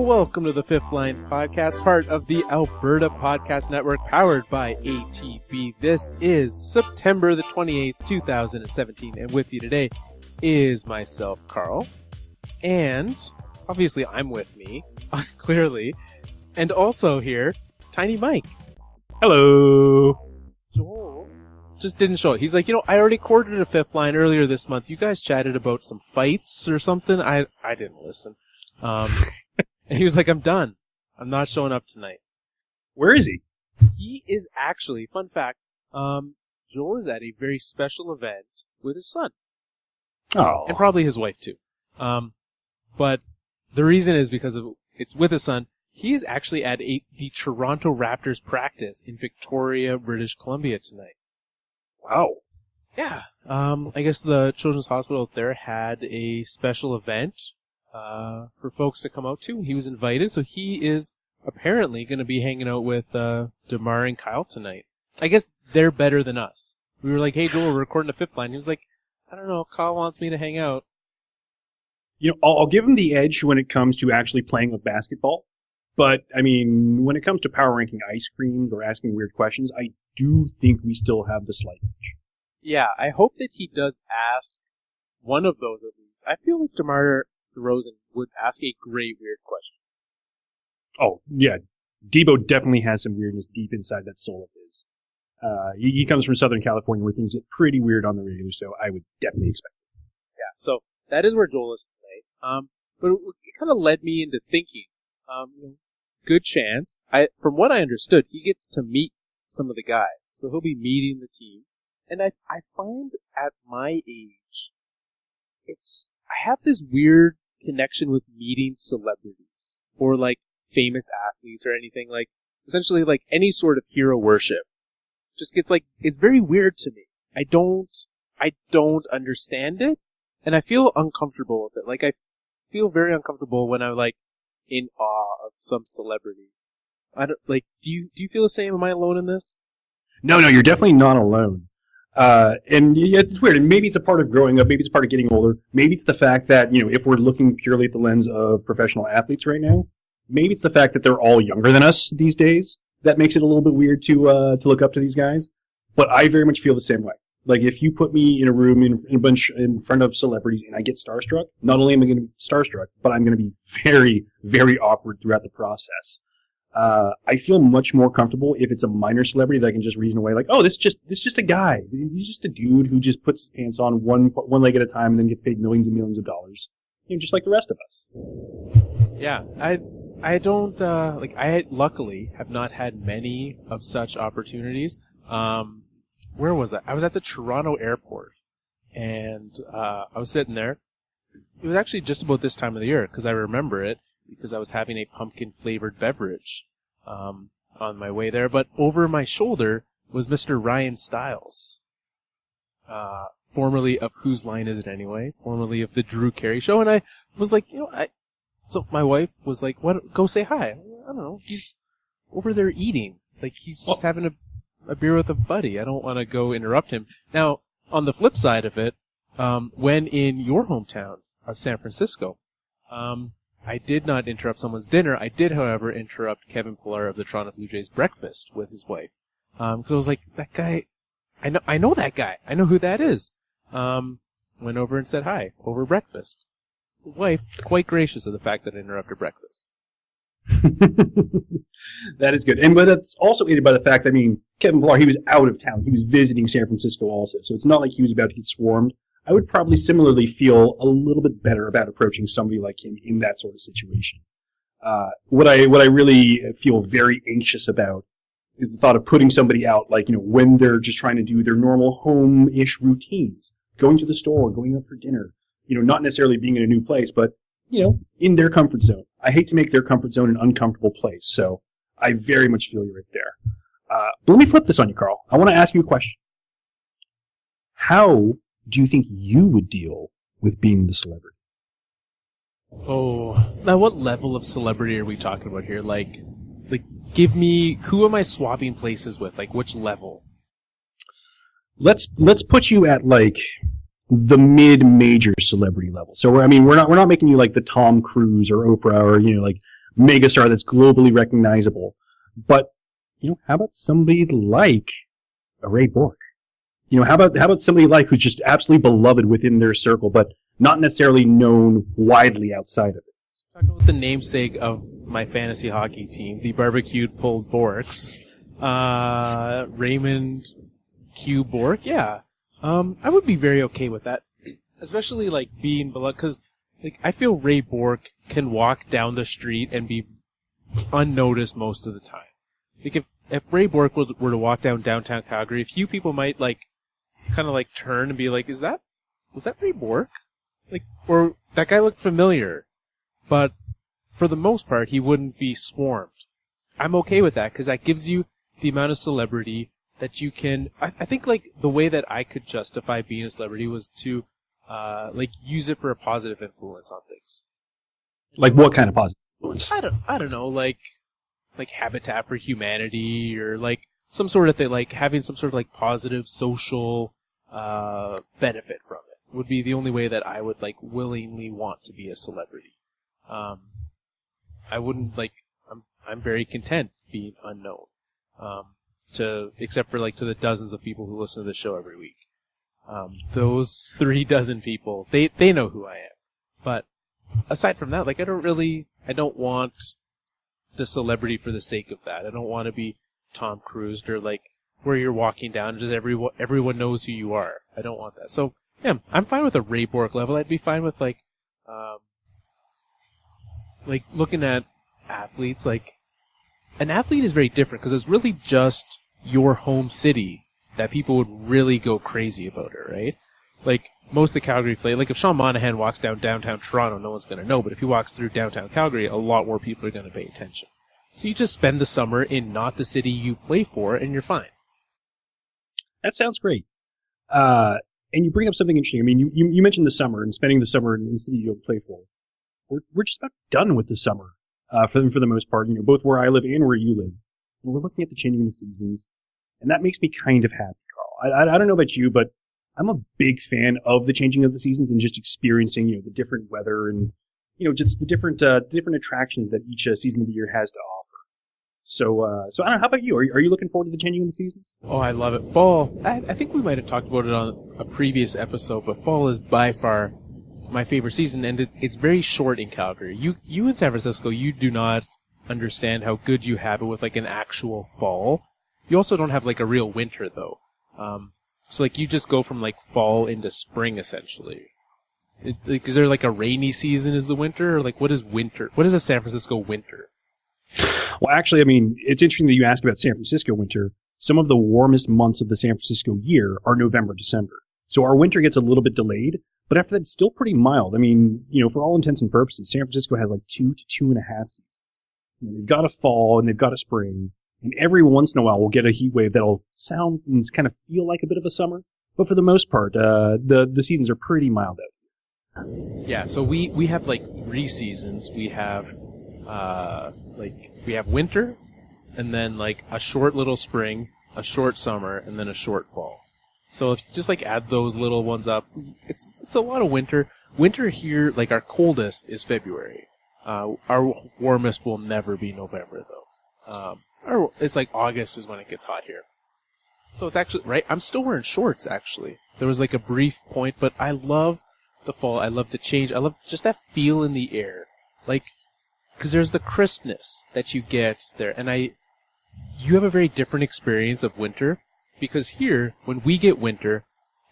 welcome to the Fifth Line Podcast, part of the Alberta Podcast Network, powered by ATB. This is September the 28th, 2017, and with you today is myself, Carl, and obviously I'm with me, clearly, and also here, Tiny Mike. Hello. Joel just didn't show it. He's like, I already recorded a Fifth Line earlier this month. You guys chatted about some fights or something. I didn't listen. And he was like, I'm done. I'm not showing up tonight. Where is he? He is actually, fun fact, Joel is at a very special event with his son. Oh. And probably his wife too. But the reason is because it's with his son. He is actually at the Toronto Raptors practice in Victoria, British Columbia tonight. Wow. Yeah. I guess the Children's Hospital there had a special event for folks to come out to, and he was invited, so he is apparently going to be hanging out with DeMar and Kyle tonight. I guess they're better than us. We were like, hey, Joel, we're recording the Fifth Line. He was like, I don't know, Kyle wants me to hang out. I'll give him the edge when it comes to actually playing with basketball, but, when it comes to power ranking ice cream or asking weird questions, I do think we still have the slight edge. Yeah, I hope that he does ask one of those at least. I feel like DeMar DeRozan would ask a great weird question. Oh, yeah. Debo definitely has some weirdness deep inside that soul of his. He comes from Southern California where things get pretty weird on the regular, so I would definitely expect it. Yeah, so that is where Joel is today. But it kind of led me into thinking, good chance. From what I understood, he gets to meet some of the guys, so he'll be meeting the team. And I find at my age, I have this weird connection with meeting celebrities or like famous athletes or anything, like essentially like any sort of hero worship. Just gets like, it's very weird to me. I don't understand it, and I feel uncomfortable with it. Like I feel very uncomfortable when I'm like in awe of some celebrity. Do you feel the same? Am I alone in this? No, you're definitely not alone. And yeah, it's weird. And maybe it's a part of growing up. Maybe it's part of getting older. Maybe it's the fact that, if we're looking purely at the lens of professional athletes right now, maybe it's the fact that they're all younger than us these days that makes it a little bit weird to look up to these guys. But I very much feel the same way. Like, if you put me in a room in front of celebrities and I get starstruck, not only am I going to be starstruck, but I'm going to be very, very awkward throughout the process. I feel much more comfortable if it's a minor celebrity that I can just reason away, like, oh, this is just a guy. He's just a dude who just puts his pants on one leg at a time and then gets paid millions and millions of dollars. Just like the rest of us. Yeah, I don't, I luckily have not had many of such opportunities. Where was I? I was at the Toronto airport, and I was sitting there. It was actually just about this time of the year, because I remember it, because I was having a pumpkin-flavored beverage on my way there. But over my shoulder was Mr. Ryan Stiles, formerly of Whose Line Is It Anyway? Formerly of the Drew Carey Show. And I was like, so my wife was like, "What? Go say hi." I don't know. He's over there eating. Like, he's just having a beer with a buddy. I don't want to go interrupt him. Now, on the flip side of it, when in your hometown of San Francisco, I did not interrupt someone's dinner. I did, however, interrupt Kevin Pillar of the Toronto Blue Jays breakfast with his wife. Because I was like, that guy, I know that guy. I know who that is. Went over and said hi over breakfast. Wife, quite gracious of the fact that I interrupted breakfast. That is good. But that's also aided by the fact, Kevin Pillar, he was out of town. He was visiting San Francisco also. So it's not like he was about to get swarmed. I would probably similarly feel a little bit better about approaching somebody like him in that sort of situation. What I really feel very anxious about is the thought of putting somebody out, when they're just trying to do their normal home-ish routines, going to the store, going out for dinner, not necessarily being in a new place, but, in their comfort zone. I hate to make their comfort zone an uncomfortable place, so I very much feel you right there. But let me flip this on you, Carl. I want to ask you a question. How do you think you would deal with being the celebrity? Oh, now what level of celebrity are we talking about here? Like, give me, who am I swapping places with? Like, which level? Let's put you at the mid-major celebrity level. So we're not making you like the Tom Cruise or Oprah or megastar that's globally recognizable. But, how about somebody like a Ray Bork? How about somebody like who's just absolutely beloved within their circle, but not necessarily known widely outside of it? Talking about the namesake of my fantasy hockey team, the barbecued pulled Borks, Raymond Q. Bork, yeah. I would be very okay with that, especially being beloved, because I feel Ray Bork can walk down the street and be unnoticed most of the time. If Ray Bork were to walk down downtown Calgary, a few people might kind of turn and be like, was that Ray Bork? Or that guy looked familiar. But for the most part, he wouldn't be swarmed. I'm okay with that because that gives you the amount of celebrity that you can. I think the way that I could justify being a celebrity was to use it for a positive influence on things. Like what kind of positive influence? I don't know, like Habitat for Humanity or some sort of thing, having some sort of positive social benefit from it would be the only way that I would willingly want to be a celebrity. I wouldn't I'm very content being unknown. Except for to the dozens of people who listen to the show every week. Those 3 dozen people, they know who I am. But aside from that, I don't want the celebrity for the sake of that. I don't want to be Tom Cruise or where you're walking down, just everyone knows who you are. I don't want that. So yeah, I'm fine with a Ray Bork level. I'd be fine with looking at athletes. An athlete is very different because it's really just your home city that people would really go crazy about it, right? Most of the Calgary play, if Sean Monahan walks down downtown Toronto, no one's going to know, but if he walks through downtown Calgary, a lot more people are going to pay attention. So you just spend the summer in not the city you play for, and you're fine. That sounds great. And you bring up something interesting. I mean, you mentioned the summer and spending the summer in the city you play for. We're just about done with the summer for the most part, both where I live and where you live. And we're looking at the changing of the seasons, and that makes me kind of happy, Carl. I don't know about you, but I'm a big fan of the changing of the seasons and just experiencing, the different weather and, just the different attractions that each season of the year has to offer. So I don't know. How about you? Are you looking forward to the changing of the seasons? Oh, I love it. Fall. I think we might have talked about it on a previous episode, but fall is by far my favorite season, and it's very short in Calgary. You in San Francisco, you do not understand how good you have it with an actual fall. You also don't have a real winter though. So you just go from fall into spring essentially. Is there a rainy season is the winter, or what is winter? What is a San Francisco winter? Well, actually, I mean, it's interesting that you asked about San Francisco winter. Some of the warmest months of the San Francisco year are November, December. So our winter gets a little bit delayed, but after that, it's still pretty mild. I mean, for all intents and purposes, San Francisco has 2 to 2.5 seasons. They've got a fall and they've got a spring. And every once in a while, we'll get a heat wave that'll sound and kind of feel like a bit of a summer. But for the most part, the seasons are pretty mild out here. Yeah, so we have 3 seasons. We have we have winter, and then a short little spring, a short summer, and then a short fall. So if you just add those little ones up, it's a lot of winter. Winter here, our coldest is February. Our warmest will never be November though. Or it's August is when it gets hot here. So it's actually, right, I'm still wearing shorts, actually. There was a brief point, but I love the fall. I love the change. I love just that feel in the air. Because there's the crispness that you get there. And you have a very different experience of winter. Because here, when we get winter,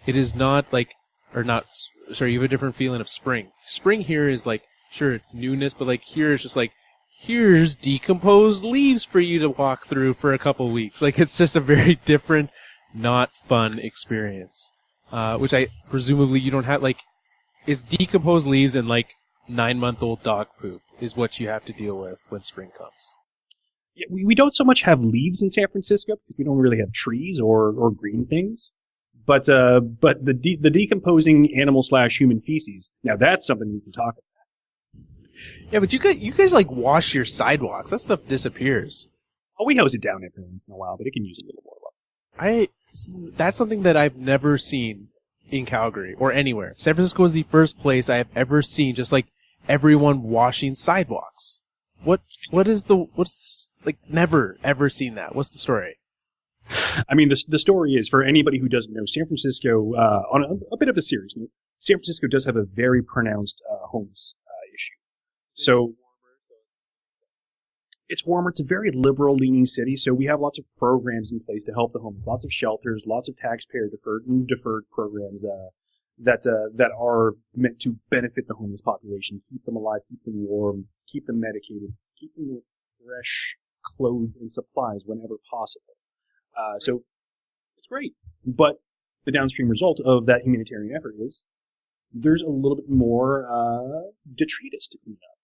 it is not you have a different feeling of spring. Spring here is sure, it's newness, but here it's just here's decomposed leaves for you to walk through for a couple weeks. It's just a very different, not fun experience. Which presumably you don't have, it's decomposed leaves and 9-month-old dog poop is what you have to deal with when spring comes. Yeah, we don't so much have leaves in San Francisco because we don't really have trees or green things. But the decomposing animal/human feces, now that's something we can talk about. Yeah, but you guys wash your sidewalks. That stuff disappears. Oh, we hose it down every once in a while, but it can use a little more love. That's something that I've never seen in Calgary or anywhere. San Francisco is the first place I have ever seen just everyone washing sidewalks. what's like never ever seen that? What's the story? I mean, the story is, for anybody who doesn't know, San Francisco, on a bit of a serious note, San Francisco does have a very pronounced homeless issue. So it's warmer. It's a very liberal-leaning city, so we have lots of programs in place to help the homeless. Lots of shelters, lots of taxpayer deferred programs that are meant to benefit the homeless population, keep them alive, keep them warm, keep them medicated, keep them with fresh clothes and supplies whenever possible. So it's great. But the downstream result of that humanitarian effort is there's a little bit more detritus to clean up.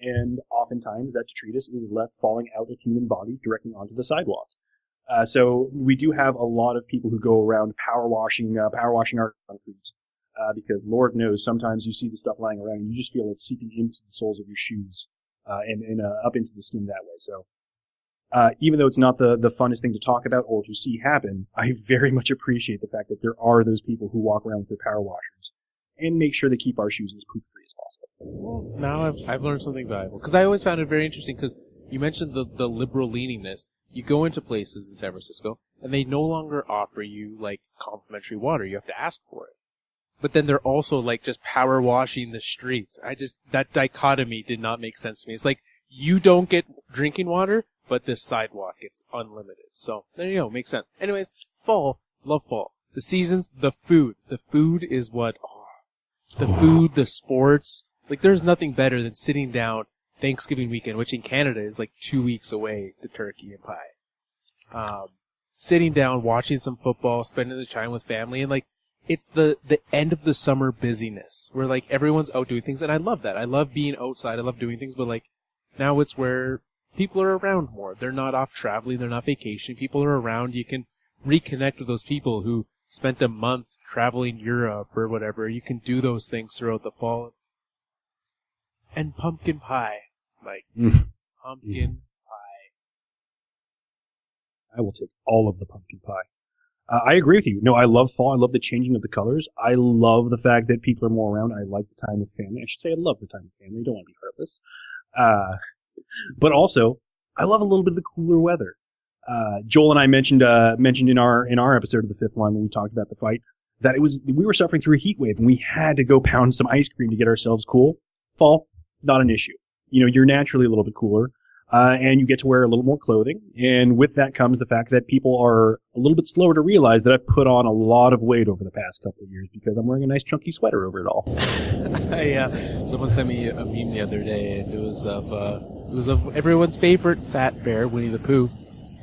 And oftentimes that detritus is left falling out of human bodies directly onto the sidewalk. So we do have a lot of people who go around power washing our concrete. Because Lord knows sometimes you see the stuff lying around and you just feel it seeping into the soles of your shoes and up into the skin that way. So even though it's not the funnest thing to talk about or to see happen, I very much appreciate the fact that there are those people who walk around with their power washers and make sure they keep our shoes as poop-free as possible. Well, now I've learned something valuable. Because I always found it very interesting because you mentioned the liberal leaningness. You go into places in San Francisco and they no longer offer you like complimentary water. You have to ask for it. But then they're also like just power washing the streets. That dichotomy did not make sense to me. It's like you don't get drinking water, but this sidewalk gets unlimited. So there you go, makes sense. Anyways, fall, love fall. The seasons, the food. The food is what, the food, the sports. Like there's nothing better than sitting down Thanksgiving weekend, which in Canada is like 2 weeks away to turkey and pie. Sitting down, watching some football, spending the time with family, and like, it's the end of the summer busyness where like everyone's out doing things, and I love that. I love being outside. I love doing things, but like now it's where people are around more. They're not off traveling. They're not vacationing. People are around. You can reconnect with those people who spent a month traveling Europe or whatever. You can do those things throughout the fall. And pumpkin pie, Mike. Pumpkin pie. I will take all of the pumpkin pie. I agree with you. No, I love fall. I love the changing of the colors. I love the fact that people are more around. I like the time with family. I should say I love the time with family. I don't want to be heartless. But also, I love a little bit of the cooler weather. Joel and I mentioned in our episode of The Fifth Line when we talked about the fight that we were suffering through a heat wave and we had to go pound some ice cream to get ourselves cool. Fall, not an issue. You know, you're naturally a little bit cooler. And you get to wear a little more clothing. And with that comes the fact that people are a little bit slower to realize that I've put on a lot of weight over the past couple of years because I'm wearing a nice chunky sweater over it all. Someone sent me a meme the other day, and it was of everyone's favorite fat bear, Winnie the Pooh.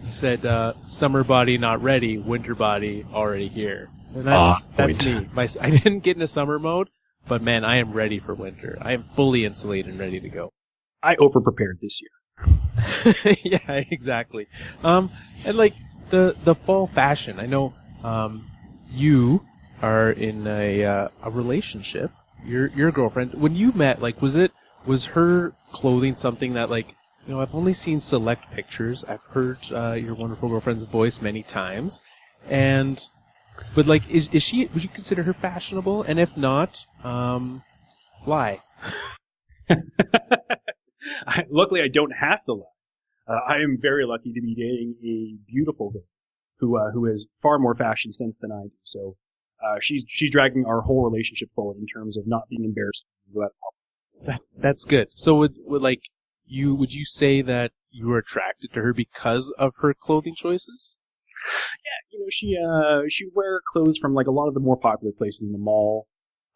He said, "Summer body not ready, winter body already here." And that's me. I didn't get into summer mode, but man, I am ready for winter. I am fully insulated and ready to go. I over-prepared this year. Yeah, exactly. And like the fall fashion, I know you are in a relationship. Your girlfriend, when you met, like was her clothing something that, like, you know, I've only seen select pictures. I've heard your wonderful girlfriend's voice many times, but like, is she? Would you consider her fashionable? And if not, lie. Luckily, I don't have to lie. I am very lucky to be dating a beautiful girl who has far more fashion sense than I do. So she's dragging our whole relationship forward in terms of not being embarrassed. That's good. So would you say that you were attracted to her because of her clothing choices? Yeah, you know, she would wear clothes from like a lot of the more popular places in the mall.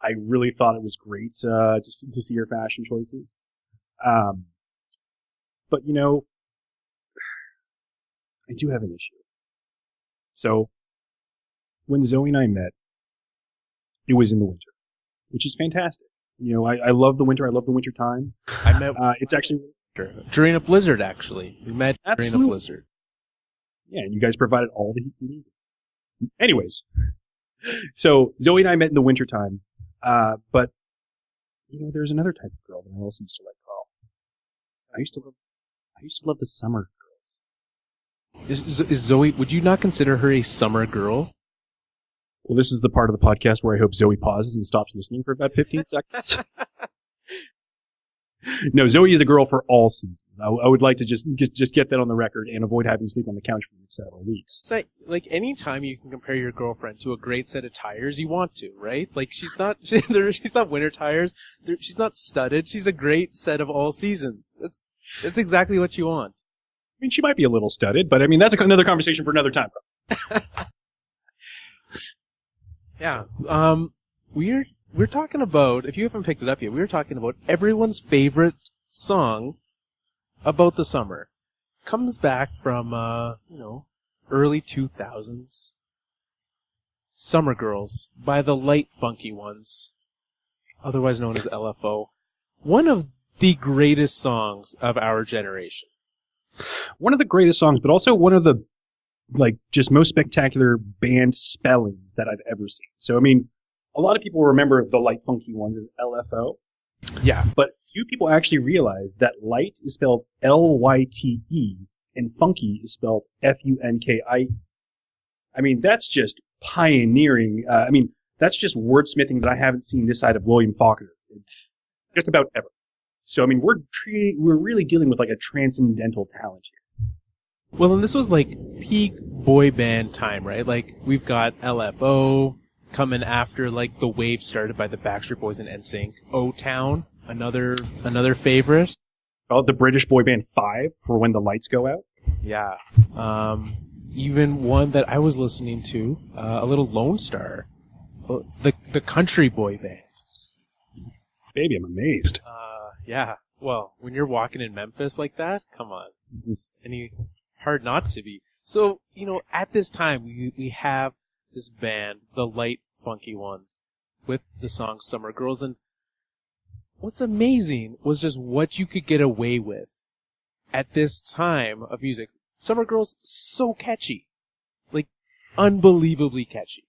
I really thought it was great to see her fashion choices. But, you know, I do have an issue. So, when Zoe and I met, it was in the winter, which is fantastic. You know, I love the winter. I love the winter time. I met. It's actually during a blizzard. Actually, we met during a blizzard. Yeah, and you guys provided all the heat you needed. Anyways, so Zoe and I met in the winter time. But you know, there's another type of girl that I also used to like, Carl. I used to love the summer girls. Is Zoe? Would you not consider her a summer girl? Well, this is the part of the podcast where I hope Zoe pauses and stops listening for about 15 seconds. No, Zoe is a girl for all seasons. I would like to just get that on the record and avoid having to sleep on the couch for several weeks. It's like any time you can compare your girlfriend to a great set of tires, you want to, right? Like she's not winter tires. She's not studded. She's a great set of all seasons. That's exactly what you want. I mean, she might be a little studded, but I mean that's another conversation for another time. Yeah. We're talking about, if you haven't picked it up yet, we were talking about everyone's favorite song about the summer. Comes back from, early 2000s. Summer Girls by the Lyte Funkie Ones, otherwise known as LFO. One of the greatest songs of our generation. One of the greatest songs, but also one of the, just most spectacular band spellings that I've ever seen. So, I mean, a lot of people remember the Lyte Funkie Ones as LFO. Yeah. But few people actually realize that Lyte is spelled Lyte and Funky is spelled Funkie. I mean, that's just pioneering. That's just wordsmithing that I haven't seen this side of William Faulkner just about ever. So, I mean, we're really dealing with a transcendental talent here. Well, and this was peak boy band time, right? We've got LFO coming after the wave started by the Backstreet Boys and NSYNC. O-Town, another favorite. Oh, the British boy band Five for When the Lights Go Out. Yeah. Even one that I was listening to, a little Lone Star, the country boy band. Baby, I'm amazed. Yeah. Well, when you're walking in Memphis like that, come on. It's hard not to be. So, at this time, we have this band, the Lyte Funkie Ones, with the song Summer Girls. And what's amazing was just what you could get away with at this time of music. Summer Girls, so catchy. Unbelievably catchy.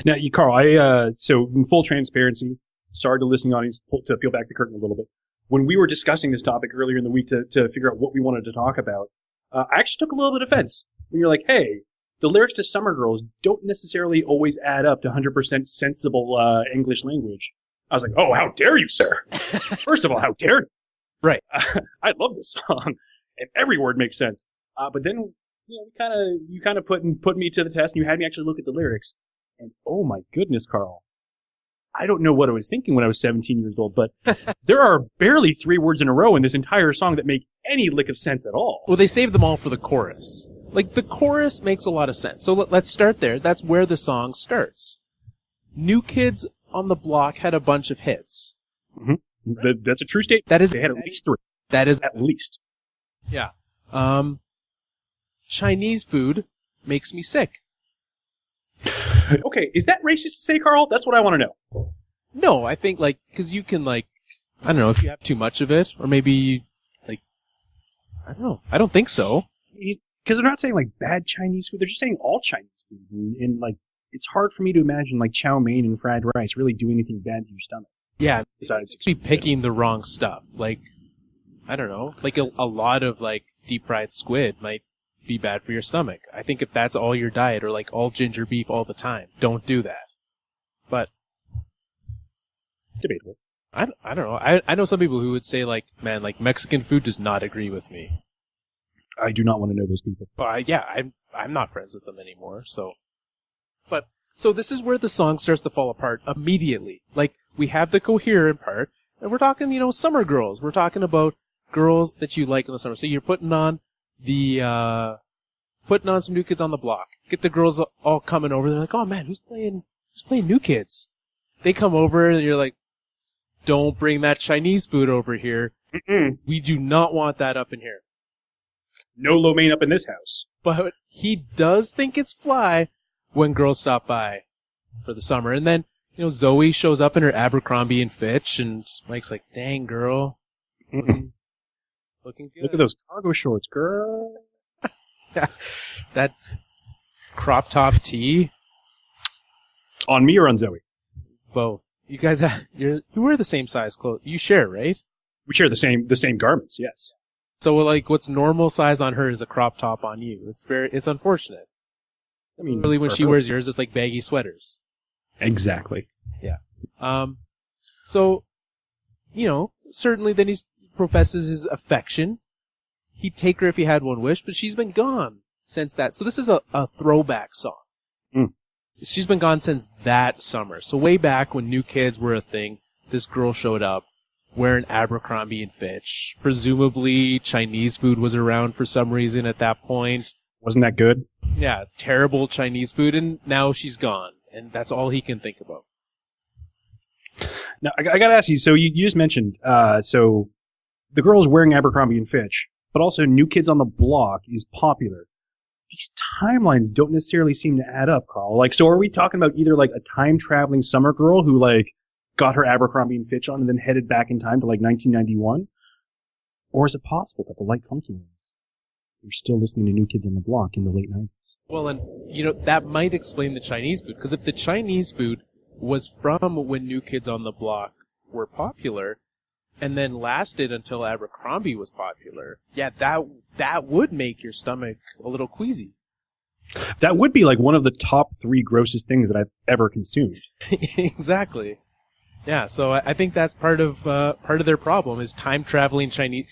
Now, Carl, so in full transparency, sorry to listening audience to peel back the curtain a little bit. When we were discussing this topic earlier in the week to figure out what we wanted to talk about, I actually took a little bit of offense. When you're like, hey, the lyrics to Summer Girls don't necessarily always add up to 100% sensible English language. I was like, oh, how dare you, sir? First of all, how dare you? Right. I love this song, and every word makes sense. But then you kind of put me to the test, and you had me actually look at the lyrics. And oh my goodness, Carl. I don't know what I was thinking when I was 17 years old, but there are barely 3 words in a row in this entire song that make any lick of sense at all. Well, they saved them all for the chorus. The chorus makes a lot of sense. So let's start there. That's where the song starts. New Kids on the Block had a bunch of hits. Mm-hmm. That's a true statement. They had at least 3. That is at least. Yeah. Chinese food makes me sick. Okay, is that racist to say, Carl? That's what I want to know. No, I think because you can I don't know if you have too much of it, or maybe I don't know. I don't think so. Because they're not saying bad Chinese food; they're just saying all Chinese food, and it's hard for me to imagine chow mein and fried rice really do anything bad to your stomach. Yeah, besides be picking the wrong stuff. I don't know, a lot of deep fried squid might be bad for your stomach. I think if that's all your diet, or all ginger beef all the time, don't do that. But debatable. I don't know. I know some people who would say man, Mexican food does not agree with me. I do not want to know those people. I'm not friends with them anymore. So this is where the song starts to fall apart immediately. We have the coherent part, and we're talking, Summer Girls. We're talking about girls that you like in the summer. So you're putting on some New Kids on the Block. Get the girls all coming over. They're like, oh man, who's playing New Kids? They come over and you're like, don't bring that Chinese food over here. Mm-mm. We do not want that up in here. No lo mein up in this house. But he does think it's fly when girls stop by for the summer. And then, Zoe shows up in her Abercrombie and Fitch, and Mike's like, dang, girl. Looking good. Look at those cargo shorts, girl. That crop top tee. On me or on Zoe? Both. You guys you wear the same size clothes. You share, right? We share the same garments, yes. So what's normal size on her is a crop top on you. It's unfortunate. I mean, really, when she wears yours, it's baggy sweaters. Exactly. Yeah. So certainly then he professes his affection. He'd take her if he had one wish, but she's been gone since that. So this is a throwback song. Mm. She's been gone since that summer. So way back when New Kids were a thing, this girl showed up wearing Abercrombie and Fitch. Presumably Chinese food was around for some reason at that point. Wasn't that good? Yeah, terrible Chinese food, and now she's gone. And that's all he can think about. Now, I gotta ask you, so you just mentioned, so the girl's wearing Abercrombie and Fitch, but also New Kids on the Block is popular. These timelines don't necessarily seem to add up, Carl. Like, so are we talking about either like a time-traveling summer girl who like got her Abercrombie and Fitch on and then headed back in time to like 1991? Or is it possible that the Lyte Funkie Ones were still listening to New Kids on the Block in the late 90s? Well, and, that might explain the Chinese food, because if the Chinese food was from when New Kids on the Block were popular, and then lasted until Abercrombie was popular, yeah, that would make your stomach a little queasy. That would be like one of the top 3 grossest things that I've ever consumed. Exactly. Yeah, so I think that's part of their problem is time traveling Chinese.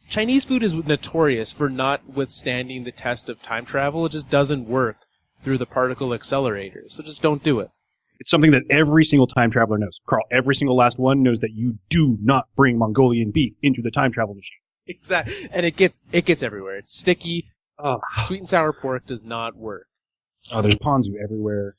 Chinese food is notorious for not withstanding the test of time travel. It just doesn't work through the particle accelerator. So just don't do it. It's something that every single time traveler knows. Carl, every single last one knows that you do not bring Mongolian beef into the time travel machine. Exactly. And it gets everywhere. It's sticky. Sweet and sour pork does not work. Oh, there's ponzu everywhere.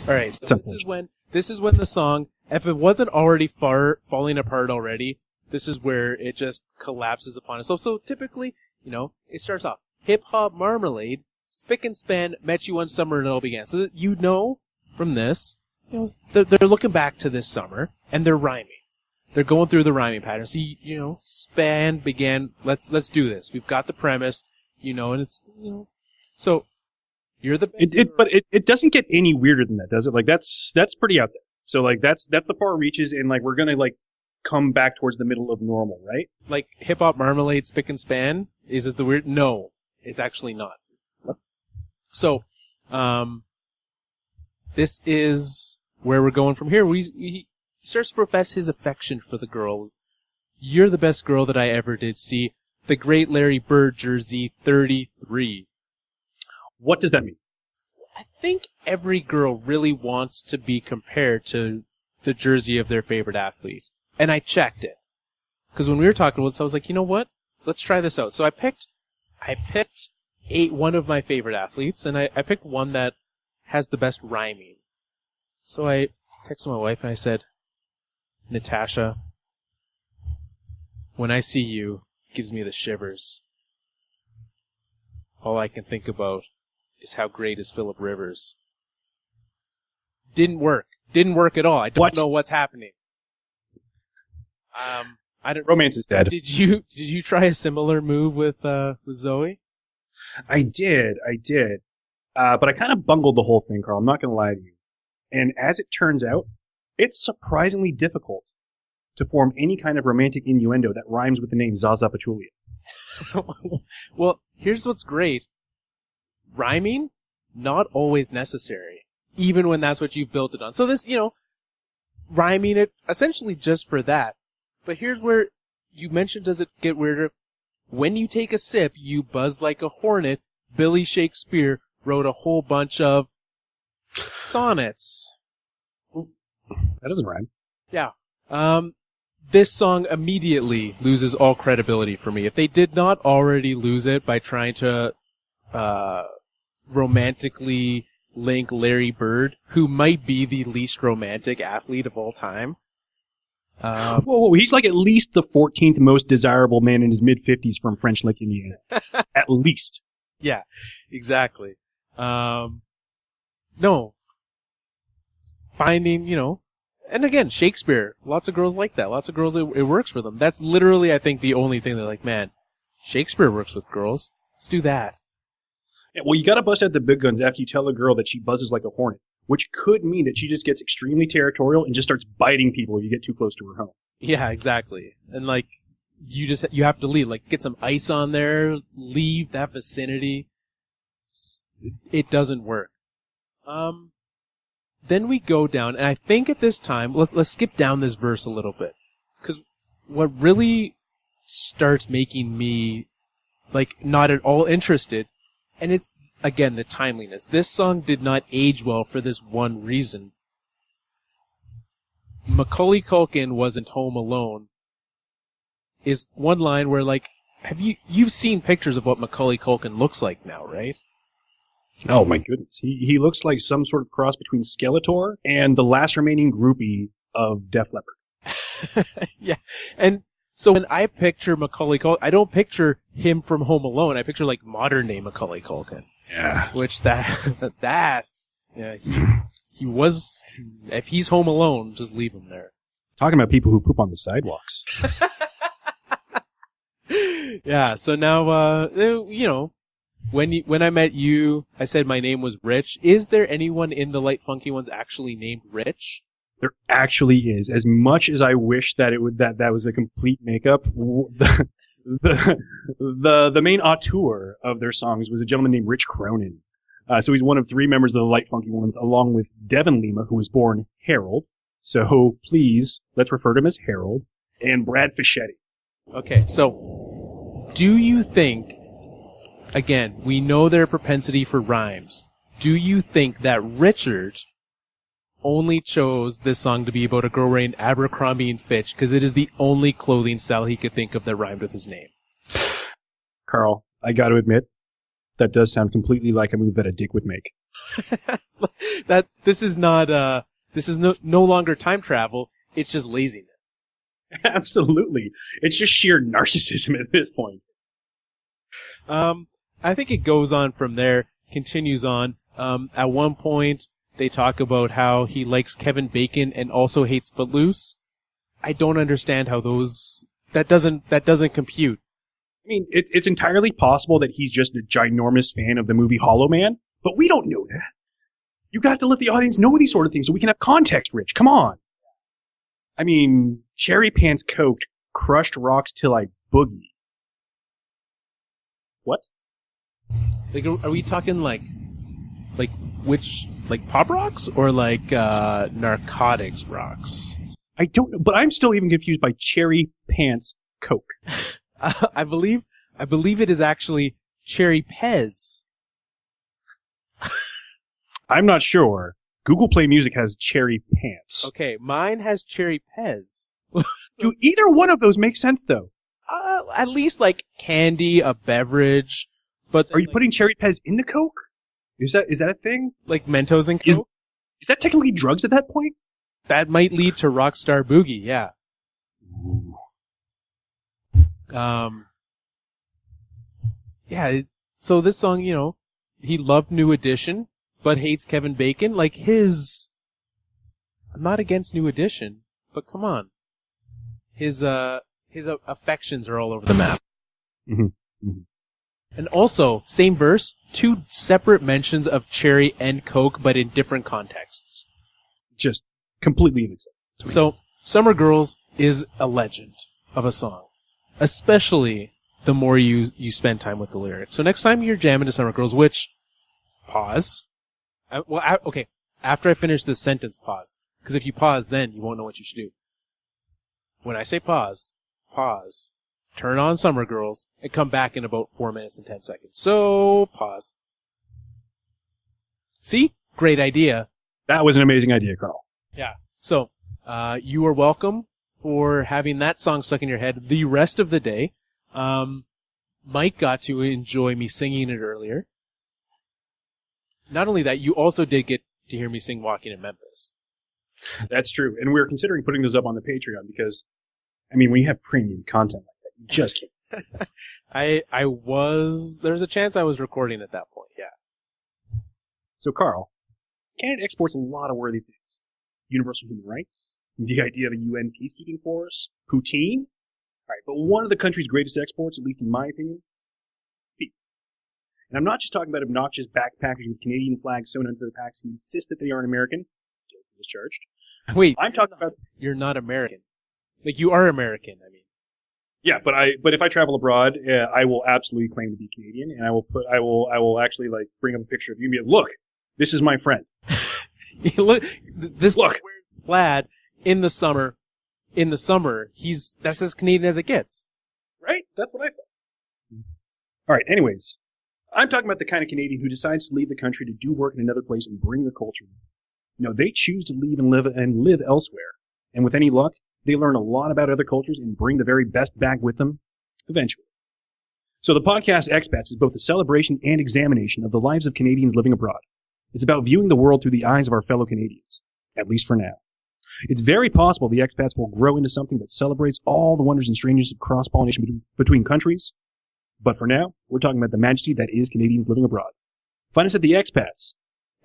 All right. So this is when the song, if it wasn't already falling apart already, this is where it just collapses upon itself. So typically, it starts off hip hop marmalade, spick and span, met you one summer and it all began. So that from this, they're looking back to this summer and they're rhyming. They're going through the rhyming pattern. So span began. Let's do this. We've got the premise, and it's So you're the best. But it doesn't get any weirder than that, does it? Like that's pretty out there. So like that's the far reaches, and like we're gonna like come back towards the middle of normal, right? Like hip hop marmalade, spick and span. Is it the weird? No, it's actually not. So, this is where we're going from here. He starts to profess his affection for the girl. You're the best girl that I ever did see. The Great Larry Bird jersey 33. What does that mean? I think every girl really wants to be compared to the jersey of their favorite athlete. And I checked it. Because when we were talking about this, I was like, you know what? Let's try this out. So I picked one of my favorite athletes, and I picked one that has the best rhyming. So I texted my wife and I said, Natasha, when I see you, it gives me the shivers. All I can think about is how great is Phillip Rivers. Didn't work. Didn't work at all. I don't know what's happening. I don't. Romance is dead. Did you try a similar move with Zoe? I did. But I kind of bungled the whole thing, Carl. I'm not going to lie to you. And as it turns out, it's surprisingly difficult to form any kind of romantic innuendo that rhymes with the name Zaza Pachulia. Well, here's what's great. Rhyming, not always necessary, even when that's what you've built it on. So this, rhyming it essentially just for that. But here's where you mentioned, does it get weirder? When you take a sip, you buzz like a hornet. Billy Shakespeare wrote a whole bunch of sonnets. That doesn't rhyme. Yeah. This song immediately loses all credibility for me. If they did not already lose it by trying to romantically link Larry Bird, who might be the least romantic athlete of all time. Whoa, he's like at least the 14th most desirable man in his mid-50s from French Lick, Indiana. At least. Yeah, exactly. No. Finding, and again, Shakespeare, lots of girls like that. Lots of girls, it works for them. That's literally, I think, the only thing they're like, man, Shakespeare works with girls. Let's do that. Yeah, well, you gotta bust out the big guns after you tell a girl that she buzzes like a hornet, which could mean that she just gets extremely territorial and just starts biting people if you get too close to her home. Yeah, exactly. And you have to leave. Like, get some ice on there, leave that vicinity. It doesn't work. Then we go down, and I think at this time, let's skip down this verse a little bit. what really starts making me, like, not at all interested, and it's, again, the timeliness. This song did not age well for this one reason. Macaulay Culkin wasn't home alone is one line where, like, you've seen pictures of what Macaulay Culkin looks like now, right? Oh my goodness. He looks like some sort of cross between Skeletor and the last remaining groupie of Def Leppard. Yeah. And so when I picture Macaulay Culkin, I don't picture him from Home Alone. I picture, like, modern day Macaulay Culkin. Yeah. Which yeah, he was, if he's home alone, just leave him there. Talking about people who poop on the sidewalks. Yeah, so now, when I met you, I said my name was Rich. Is there anyone in the Lyte Funkie Ones actually named Rich? There actually is. As much as I wish that that was a complete makeup, the main auteur of their songs was a gentleman named Rich Cronin. So he's one of 3 members of the Lyte Funkie Ones, along with Devin Lima, who was born Harold. So please, let's refer to him as Harold, and Brad Fischetti. Okay, so do you think, again, we know their propensity for rhymes. Do you think that Richard only chose this song to be about a girl wearing Abercrombie and Fitch because it is the only clothing style he could think of that rhymed with his name? Carl, I got to admit, that does sound completely like a move that a dick would make. This is no longer time travel. It's just laziness. Absolutely. It's just sheer narcissism at this point. I think it goes on from there, continues on. At one point, they talk about how he likes Kevin Bacon and also hates Footloose. I don't understand how that doesn't compute. I mean, it's entirely possible that he's just a ginormous fan of the movie Hollow Man, but we don't know that. You got to let the audience know these sort of things so we can have context, Rich. Come on. I mean, Cherry Pants Coked, Crushed Rocks Till I Boogie. What? Like, are we talking like pop rocks or like narcotics rocks? I don't know, but I'm still even confused by Cherry Pants Coke. I believe it is actually Cherry Pez. I'm not sure. Google Play Music has Cherry Pants. Okay, mine has Cherry Pez. Do either one of those make sense, though? At least like candy, a beverage. But are you putting Cherry Pez in the Coke? Is that a thing? Like Mentos and Coke? Is that technically drugs at that point? That might lead to Rockstar Boogie, yeah. Ooh. Yeah, so this song, he loved New Edition, but hates Kevin Bacon. Like I'm not against New Edition, but come on. His affections are all over the map. Mm-hmm. Mm-hmm. And also, same verse, 2 separate mentions of Cherry and Coke, but in different contexts. Just completely unacceptable. So, Summer Girls is a legend of a song. Especially the more you spend time with the lyrics. So next time you're jamming to Summer Girls, which, pause. Okay, after I finish this sentence, pause. Because if you pause, then you won't know what you should do. When I say pause, turn on Summer Girls, and come back in about 4 minutes and 10 seconds. So, pause. See? Great idea. That was an amazing idea, Carl. Yeah. So, you are welcome for having that song stuck in your head the rest of the day. Mike got to enjoy me singing it earlier. Not only that, you also did get to hear me sing Walking in Memphis. That's true. And we're considering putting those up on the Patreon because, I mean, we have premium content like that. You just can't. There's a chance I was recording at that point, yeah. So, Carl, Canada exports a lot of worthy things. Universal human rights, the idea of a UN peacekeeping force, poutine. All right, but one of the country's greatest exports, at least in my opinion, beef. And I'm not just talking about obnoxious backpackers with Canadian flags sewn onto their packs who insist that they aren't American. Guilty as charged. Wait, I'm talking about you're not American. Like you are American, I mean. Yeah, but if I travel abroad, I will absolutely claim to be Canadian, and I will actually like bring up a picture of you and be like, look, this is my friend. Look, this guy wears plaid in the summer in the summer, that's as Canadian as it gets. Right? That's what I thought. All right, anyways. I'm talking about the kind of Canadian who decides to leave the country to do work in another place and bring their culture. No, they choose to leave and live elsewhere. And with any luck, they learn a lot about other cultures and bring the very best back with them eventually. So the podcast Expats is both a celebration and examination of the lives of Canadians living abroad. It's about viewing the world through the eyes of our fellow Canadians, at least for now. It's very possible the Expats will grow into something that celebrates all the wonders and strangeness of cross-pollination between countries. But for now, we're talking about the majesty that is Canadians living abroad. Find us at the Expats,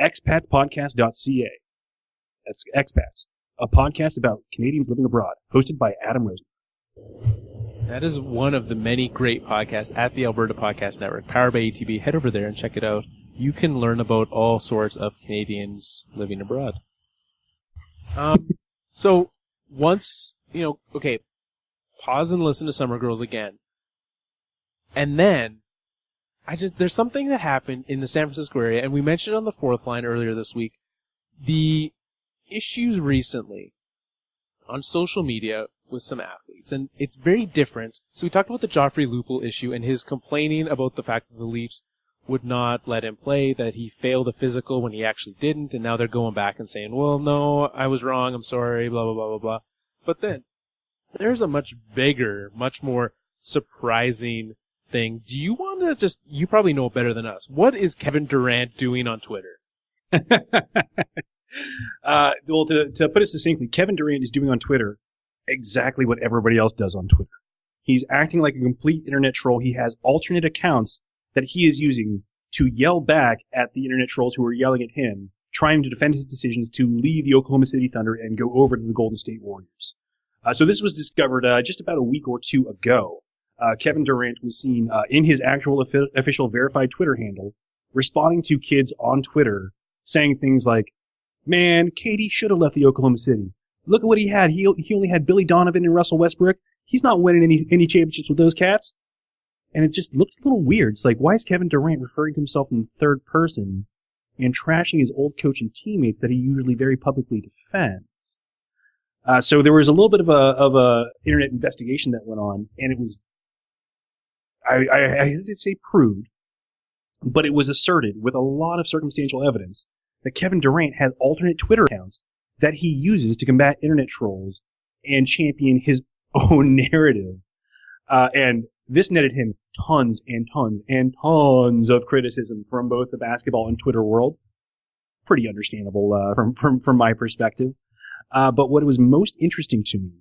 expatspodcast.ca. That's Expats, a podcast about Canadians living abroad, hosted by Adam Rosen. That is one of the many great podcasts at the Alberta Podcast Network, powered by ATB. Head over there and check it out. You can learn about all sorts of Canadians living abroad. So once, okay, pause and listen to Summer Girls again. And then, there's something that happened in the San Francisco area, and we mentioned on the fourth line earlier this week, the issues recently on social media with some athletes, and it's very different. So we talked about the Joffrey Lupul issue and his complaining about the fact that the Leafs would not let him play, that he failed a physical when he actually didn't, and now they're going back and saying, well, no, I was wrong, I'm sorry, blah, blah, blah, blah, blah. But then, there's a much bigger, much more surprising thing. Do you want to you probably know better than us. What is Kevin Durant doing on Twitter? Well, to put it succinctly, Kevin Durant is doing on Twitter exactly what everybody else does on Twitter. He's acting like a complete internet troll. He has alternate accounts that he is using to yell back at the internet trolls who are yelling at him, trying to defend his decisions to leave the Oklahoma City Thunder and go over to the Golden State Warriors. So this was discovered just about a week or two ago. Kevin Durant was seen in his actual official verified Twitter handle responding to kids on Twitter saying things like, man, KD should have left the Oklahoma City. Look at what he had. He only had Billy Donovan and Russell Westbrook. He's not winning any championships with those cats. And it just looked a little weird. It's like, why is Kevin Durant referring to himself in third person and trashing his old coach and teammates that he usually very publicly defends? So there was a little bit of a internet investigation that went on, and it was, I hesitate to say proved, but it was asserted with a lot of circumstantial evidence that Kevin Durant has alternate Twitter accounts that he uses to combat internet trolls and champion his own narrative. And this netted him tons and tons and tons of criticism from both the basketball and Twitter world. Pretty understandable from my perspective. But what was most interesting to me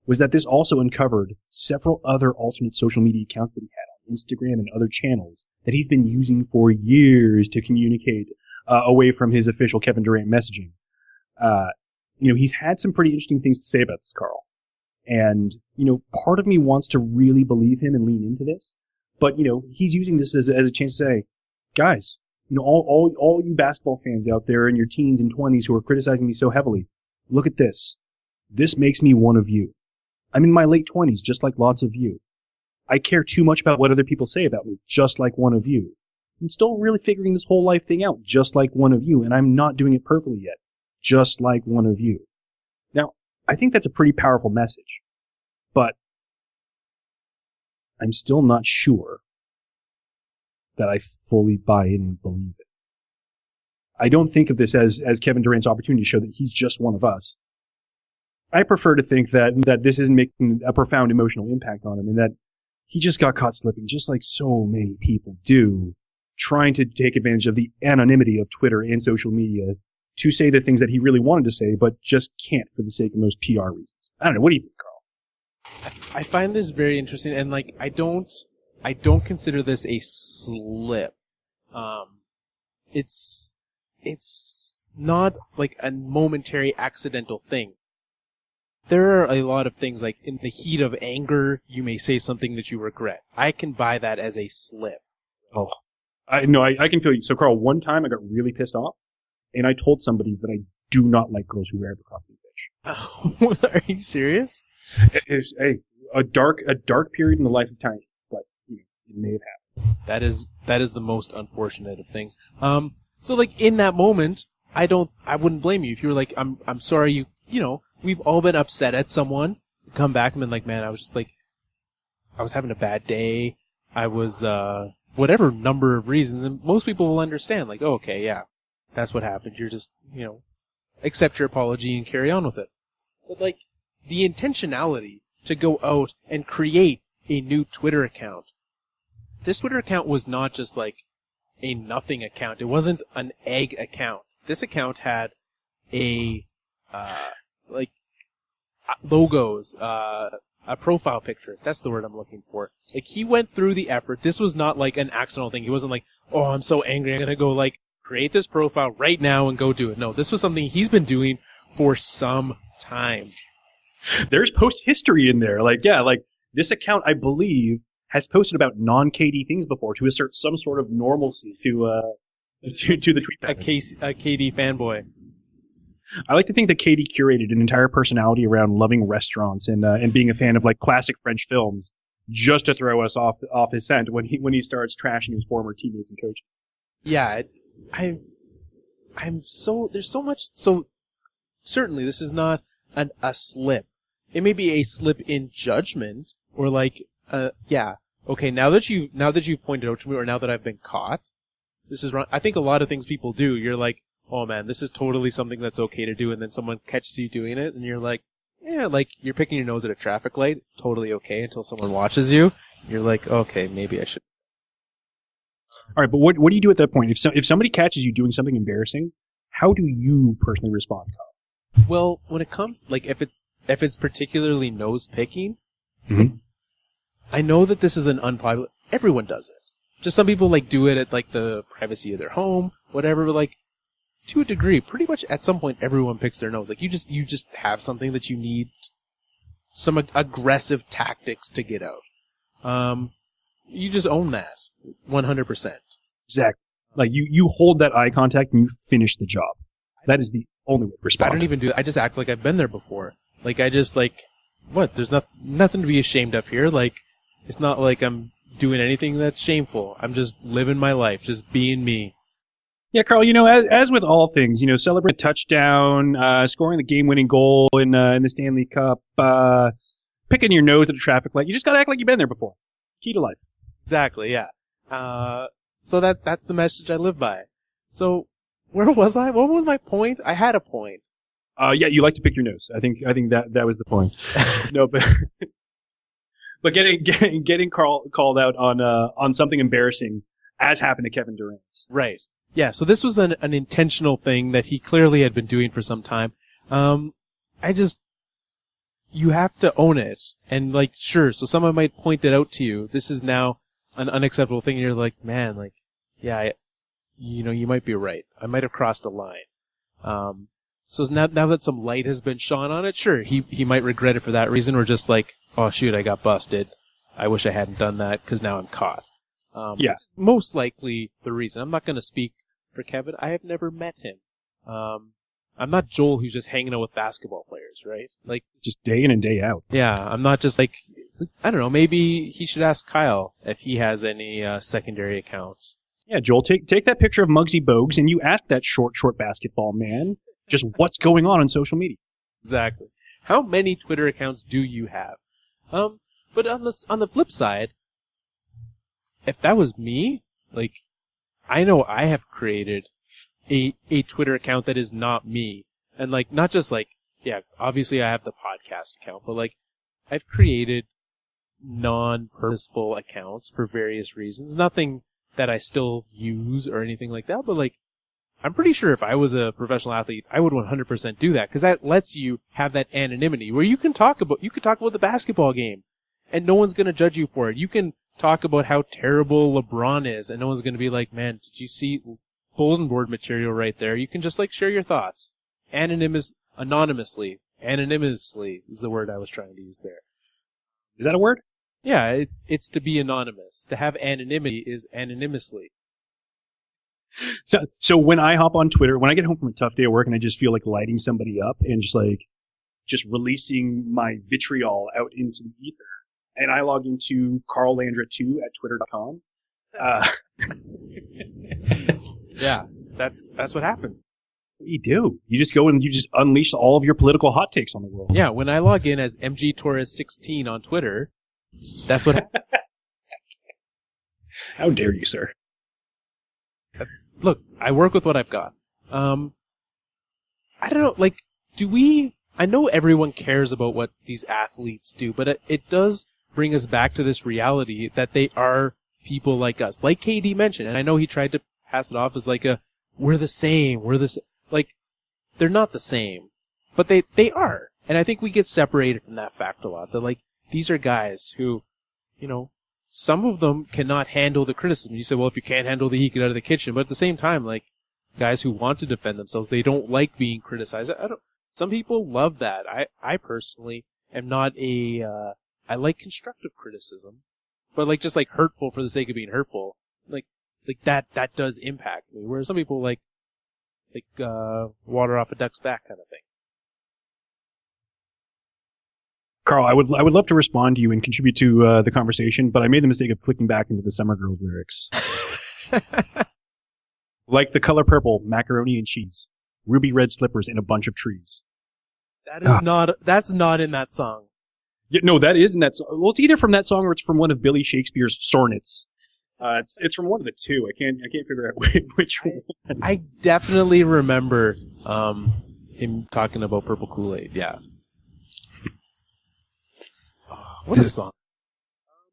was that this also uncovered several other alternate social media accounts that he had on Instagram and other channels that he's been using for years to communicate away from his official Kevin Durant messaging. He's had some pretty interesting things to say about this, Carl. And, part of me wants to really believe him and lean into this. But, he's using this as a chance to say, guys, all you basketball fans out there in your teens and 20s who are criticizing me so heavily, look at this. This makes me one of you. I'm in my late 20s, just like lots of you. I care too much about what other people say about me, just like one of you. I'm still really figuring this whole life thing out, just like one of you, and I'm not doing it perfectly yet, just like one of you. Now, I think that's a pretty powerful message, but I'm still not sure that I fully buy in and believe it. I don't think of this as Kevin Durant's opportunity to show that he's just one of us. I prefer to think that this isn't making a profound emotional impact on him and that he just got caught slipping, just like so many people do, trying to take advantage of the anonymity of Twitter and social media to say the things that he really wanted to say, but just can't for the sake of most PR reasons. I don't know. What do you think, Carl? I find this very interesting, and I don't consider this a slip. It's not like a momentary accidental thing. There are a lot of things like in the heat of anger, you may say something that you regret. I can buy that as a slip. Oh, I can feel you. So, Carl, one time I got really pissed off, and I told somebody that I do not like girls who wear abercrombie bitch. Oh, are you serious? It's a dark period in the life of Tiny, but it may have happened. That is the most unfortunate of things. So in that moment, I wouldn't blame you if you were like, I'm sorry, we've all been upset at someone come back and been like, man, I was having a bad day. I was, whatever number of reasons, and most people will understand, like, oh, okay, yeah, that's what happened. You're just, accept your apology and carry on with it. But, like, the intentionality to go out and create a new Twitter account. This Twitter account was not just, like, a nothing account. It wasn't an egg account. This account had logos, a profile picture. That's the word I'm looking for. Like, he went through the effort. This was not like an accidental thing. He wasn't like, oh, I'm so angry, I'm gonna go, like, create this profile right now and go do it. No, this was something he's been doing for some time. There's post history in there. Like, yeah, like, this account, I believe, has posted about non-KD things before to assert some sort of normalcy to the tweet patterns. A KD fanboy. I like to think that KD curated an entire personality around loving restaurants and being a fan of, like, classic French films just to throw us off his scent when he starts trashing his former teammates and coaches. Yeah, there's so much. So certainly this is not a slip. It may be a slip in judgment, or like, okay, now that you've pointed out to me, or now that I've been caught, this is wrong. I think a lot of things people do, you're like, oh man, this is totally something that's okay to do, and then someone catches you doing it, and you're like, yeah, like, you're picking your nose at a traffic light, totally okay, until someone watches you. You're like, okay, maybe I should. All right, but what do you do at that point? If somebody catches you doing something embarrassing, how do you personally respond, Kyle? Well, when it comes, like, if it's particularly nose picking, mm-hmm. I know that this is an unpopular. Everyone does it. Just some people, like, do it at, like, the privacy of their home, whatever. But, like, to a degree, pretty much at some point, everyone picks their nose. Like, you just have something that you need some aggressive tactics to get out. You just own that 100%. Exactly. Like, you hold that eye contact and you finish the job. That is the only way to respond. I don't even do that. I just act like I've been there before. Like, I just, like, what? There's nothing to be ashamed of here. Like, it's not like I'm doing anything that's shameful. I'm just living my life, just being me. Yeah, Carl, as with all things, celebrate a touchdown, scoring the game-winning goal in the Stanley Cup, picking your nose at a traffic light. You just got to act like you've been there before. Key to life. Exactly, yeah. So that's the message I live by. So, where was I? What was my point? I had a point. Yeah, you like to pick your nose. I think that was the point. No, but getting Carl called out on something embarrassing, as happened to Kevin Durant. Right. Yeah, so this was an intentional thing that he clearly had been doing for some time. You have to own it. And, like, sure, so someone might point it out to you. This is now an unacceptable thing, and you're like, man, like, yeah, you might be right. I might have crossed a line. So now that some light has been shone on it, sure, he might regret it for that reason, or just like, oh shoot, I got busted. I wish I hadn't done that, because now I'm caught. Yeah. Most likely the reason. I'm not going to speak for Kevin. I have never met him. I'm not Joel, who's just hanging out with basketball players, right? Like, just day in and day out. Yeah, I'm not just like, I don't know, maybe he should ask Kyle if he has any secondary accounts. Yeah, Joel, take that picture of Muggsy Bogues and you ask that short basketball man just what's going on social media. Exactly. How many Twitter accounts do you have? But on the flip side, if that was me, like, I know I have created a Twitter account that is not me. And, like, not just, like, yeah, obviously I have the podcast account, but, like, I've created non-purposeful accounts for various reasons. Nothing that I still use or anything like that, but, like, I'm pretty sure if I was a professional athlete, I would 100% do that, because that lets you have that anonymity where you can talk about the basketball game and no one's going to judge you for it. You can talk about how terrible LeBron is and no one's going to be like, man, did you see bulletin board material right there? You can just, like, share your thoughts. Anonymously is the word I was trying to use there. Is that a word? Yeah, it's to be anonymous. To have anonymity is anonymously. So when I hop on Twitter, when I get home from a tough day at work and I just feel like lighting somebody up and just releasing my vitriol out into the ether, and I log into carllandra2 at twitter.com. Yeah, that's what happens. You do. You just go and you just unleash all of your political hot takes on the world. Yeah, when I log in as MGTorres16 on Twitter, that's what. How dare you, sir? Look, I work with what I've got. I don't know, like, I know everyone cares about what these athletes do, but it does bring us back to this reality that they are people like us. Like KD mentioned, and I know he tried to pass it off as like we're the same, like, they're not the same, but they are. And I think we get separated from that fact a lot, that like, these are guys who, you know, some of them cannot handle the criticism. You say, well, if you can't handle the heat, get out of the kitchen. But at the same time, like, guys who want to defend themselves, they don't like being criticized. Some people love that. I personally am not I like constructive criticism, but like, just like hurtful for the sake of being hurtful. Like that does impact me. Whereas some people like water off a duck's back kind of thing. Carl, I would love to respond to you and contribute to the conversation, but I made the mistake of clicking back into the Summer Girls lyrics. Like the color purple, macaroni and cheese, ruby red slippers in a bunch of trees. That's not in that song. Yeah, no, that is in that song. Well, it's either from that song or it's from one of Billy Shakespeare's sonnets. It's from one of the two. I can't figure out which one. I definitely remember him talking about Purple Kool-Aid. Yeah. What a song!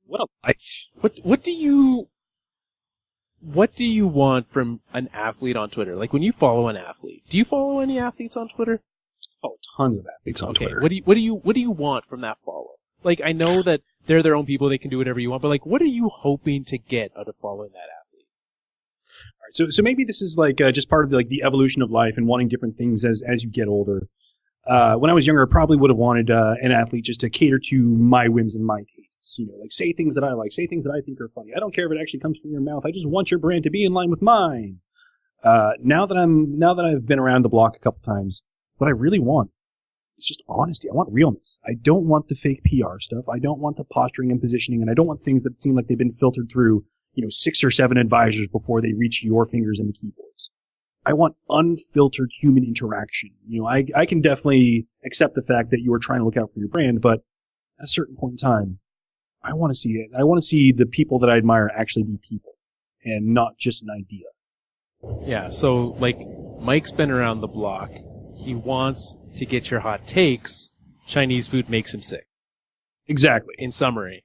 What a life! What do you want from an athlete on Twitter? Like, when you follow an athlete, do you follow any athletes on Twitter? Oh, tons of athletes on Twitter. What do you want from that follow? Like, I know that they're their own people; they can do whatever you want. But like, what are you hoping to get out of following that athlete? All right, so maybe this is like just part of the evolution of life and wanting different things as you get older. When I was younger, I probably would have wanted an athlete just to cater to my whims and my tastes. You know, like, say things that I like, say things that I think are funny. I don't care if it actually comes from your mouth. I just want your brand to be in line with mine. Now that I've been around the block a couple times, what I really want is just honesty. I want realness. I don't want the fake PR stuff. I don't want the posturing and positioning, and I don't want things that seem like they've been filtered through, 6 or 7 advisors before they reach your fingers and the keyboards. I want unfiltered human interaction. I can definitely accept the fact that you are trying to look out for your brand, but at a certain point in time, I want to see it. I want to see the people that I admire actually be people and not just an idea. Yeah, so, like, Mike's been around the block. He wants to get your hot takes. Chinese food makes him sick. Exactly. In summary.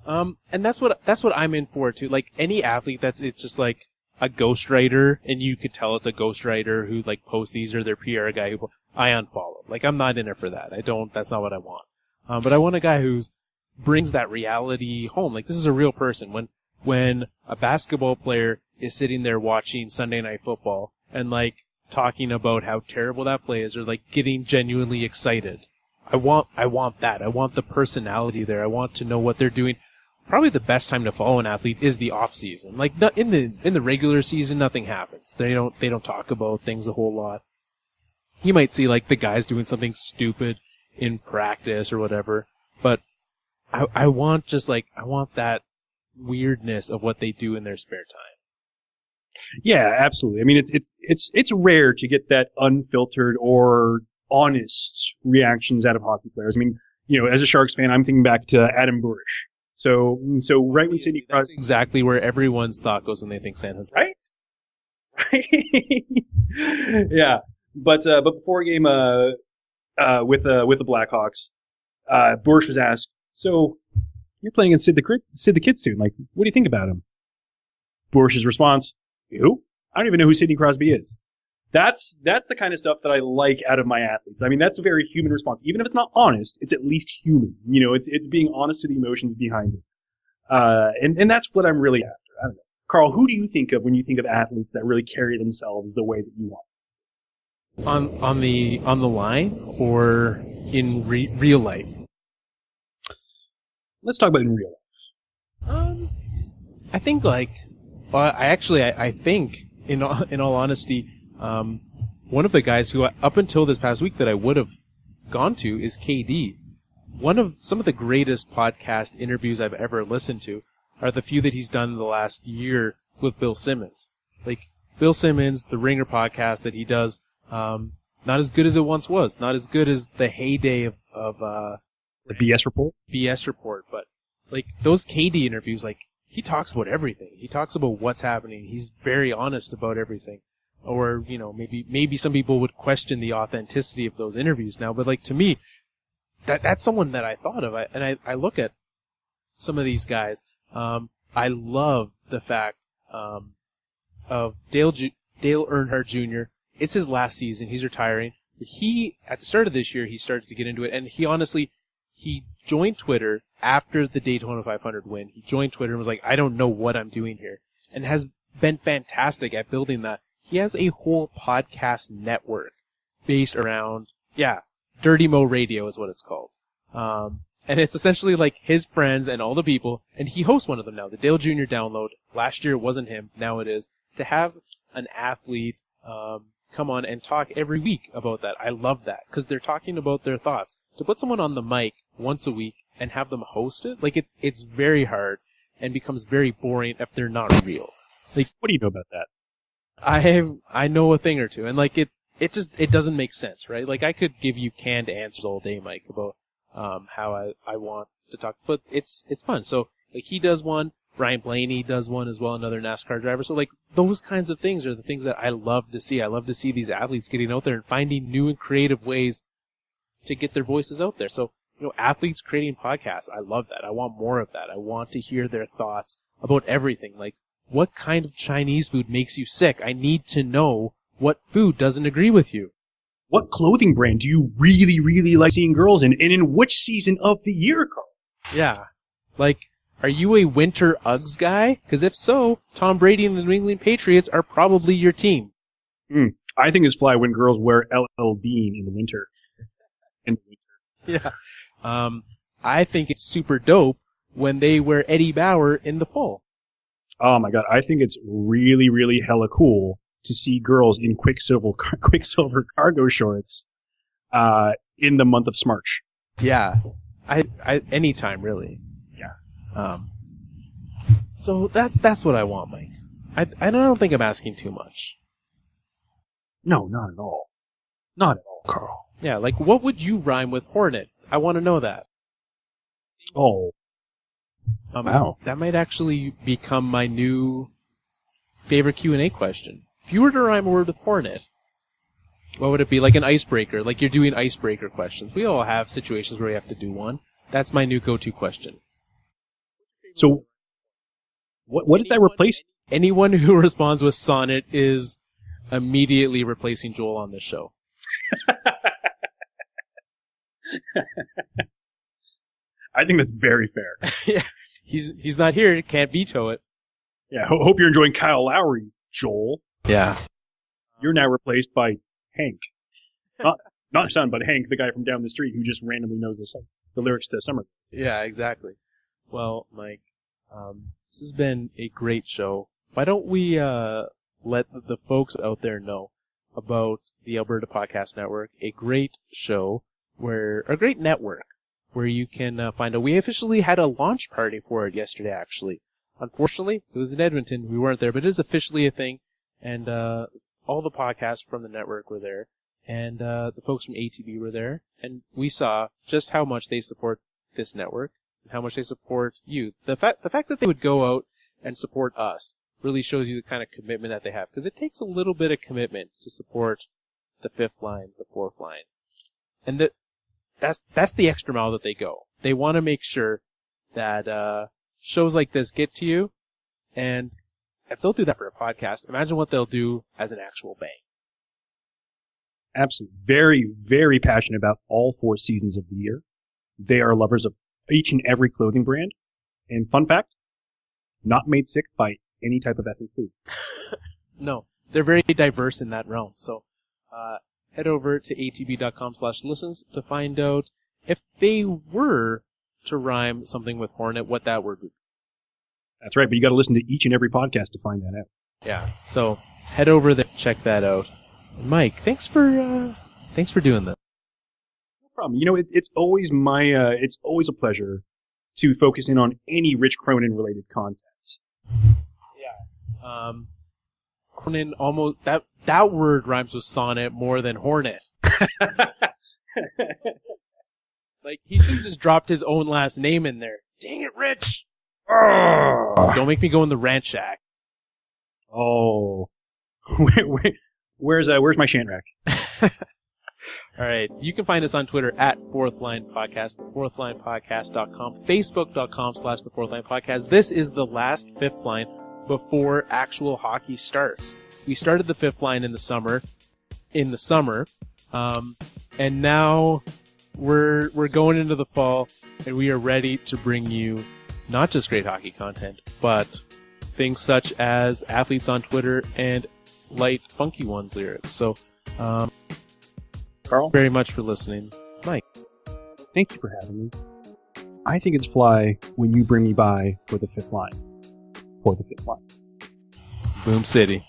And that's what I'm in for, too. Like, any athlete it's just like a ghostwriter, and you could tell it's a ghostwriter who, like, posts these, or their PR guy who I unfollow. Like, I'm not in it for that. That's not what I want. But I want a guy who brings that reality home. Like, this is a real person. When a basketball player is sitting there watching Sunday Night Football and, like, talking about how terrible that play is, or, like, getting genuinely excited. I want that. I want the personality there. I want to know what they're doing. Probably the best time to follow an athlete is the off season. Like, in the regular season, nothing happens. They don't talk about things a whole lot. You might see, like, the guys doing something stupid in practice or whatever, but I want that weirdness of what they do in their spare time. Yeah, absolutely. I mean, it's rare to get that unfiltered or honest reactions out of hockey players. I mean, as a Sharks fan, I'm thinking back to Adam Burish. So right when Sidney Crosby... That's exactly where everyone's thought goes when they think San Jose. Right? Yeah. But before a game with the Blackhawks, Burish was asked, so you're playing against Sid the Kid soon. Like, what do you think about him? Burish's response, who? I don't even know who Sidney Crosby is. That's the kind of stuff that I like out of my athletes. I mean, that's a very human response. Even if it's not honest, it's at least human. It's being honest to the emotions behind it. And that's what I'm really after. I don't know. Carl, who do you think of when you think of athletes that really carry themselves the way that you want? On the line or in real life? Let's talk about in real life. I think I think in all honesty, one of the guys who up until this past week that I would have gone to is KD. Some of the greatest podcast interviews I've ever listened to are the few that he's done in the last year with Bill Simmons. Like, Bill Simmons, the Ringer podcast that he does, not as good as it once was. Not as good as the heyday of The BS report? BS report. But, like, those KD interviews, like, he talks about everything. He talks about what's happening. He's very honest about everything. Or, you know, maybe some people would question the authenticity of those interviews now. But, like, to me, that's someone that I thought of. I look at some of these guys. I love the fact of Dale Earnhardt Jr. It's his last season. He's retiring. At the start of this year, he started to get into it, and he joined Twitter after the Daytona 500 win. He joined Twitter and was like, I don't know what I'm doing here, and has been fantastic at building that. He has a whole podcast network based around, Dirty Mo Radio is what it's called. And it's essentially like his friends and all the people, and he hosts one of them now, the Dale Jr. Download. Last year it wasn't him, now it is. To have an athlete come on and talk every week about that, I love that, because they're talking about their thoughts. To put someone on the mic once a week and have them host it, like, it's very hard and becomes very boring if they're not real. Like, what do you know about that? I know a thing or two, and like it doesn't make sense, right? Like, I could give you canned answers all day, Mike, about how I want to talk, but it's fun. So, like, he does one, Ryan Blaney does one as well, another NASCAR driver. So, like, those kinds of things are the things that I love to see. I love to see these athletes getting out there and finding new and creative ways to get their voices out there. So, you know, athletes creating podcasts, I love that. I want more of that. I want to hear their thoughts about everything. Like, what kind of Chinese food makes you sick? I need to know what food doesn't agree with you. What clothing brand do you really, really like seeing girls in, and in which season of the year, Carl? Yeah. Like, are you a winter Uggs guy? Because if so, Tom Brady and the New England Patriots are probably your team. I think it's fly when girls wear LL Bean in the winter. Yeah. I think it's super dope when they wear Eddie Bauer in the fall. Oh my god, I think it's really, really hella cool to see girls in Quicksilver cargo shorts in the month of Smarch. Yeah. I anytime, really. Yeah. So that's what I want, Mike. I don't think I'm asking too much. No, not at all. Not at all, Carl. Yeah, like, what would you rhyme with Hornet? I want to know that. Oh. Wow. That might actually become my new favorite Q&A question. If you were to rhyme a word with Hornet, what would it be? Like an icebreaker, like you're doing icebreaker questions. We all have situations where we have to do one. That's my new go-to question. So, what did that replace? Anyone who responds with Sonnet is immediately replacing Joel on this show. I think that's very fair. Yeah, he's not here. Can't veto it. Yeah, hope you're enjoying Kyle Lowry, Joel. Yeah. You're now replaced by Hank. Not son, but Hank, the guy from down the street who just randomly knows the lyrics to Summer. Yeah, exactly. Well, Mike, this has been a great show. Why don't we let the folks out there know about the Alberta Podcast Network, a great show, a great network, where you can find out. We officially had a launch party for it yesterday, actually. Unfortunately, it was in Edmonton. We weren't there, but it is officially a thing. And all the podcasts from the network were there. And the folks from ATB were there. And we saw just how much they support this network and how much they support you. The fact that they would go out and support us really shows you the kind of commitment that they have. Because it takes a little bit of commitment to support the fifth line, the fourth line. And that's the extra mile that they go. They want to make sure that shows like this get to you, and if they'll do that for a podcast, imagine what they'll do as an actual bang. Absolutely. Very, very passionate about all 4 seasons of the year. They are lovers of each and every clothing brand. And fun fact, not made sick by any type of ethnic food. No, they're very diverse in that realm. So head over to atb.com/listens to find out if they were to rhyme something with Hornet, what that word would be. That's right, but you got to listen to each and every podcast to find that out. Yeah, so head over there, check that out. Mike, thanks for doing this. No problem. You know, it's always it's always a pleasure to focus in on any Rich Cronin related content. Yeah. Cronin almost that word rhymes with sonnet more than hornet. Like, he should have just dropped his own last name in there. Dang it, Rich! Don't make me go in the rant shack. Oh. Where's my shant rack? All right. You can find us on Twitter at Fourth Line Podcast, thefourthlinepodcast.com, facebook.com/The Fourth Line Podcast. This is the last fifth line before actual hockey starts. We started the fifth line in the summer, and now we're going into the fall, and we are ready to bring you not just great hockey content, but things such as athletes on Twitter and Lyte Funkie Ones lyrics. So, Carl, very much for listening. Mike, thank you for having me. I think it's fly when you bring me by for the fifth line. For the fifth line. Boom City.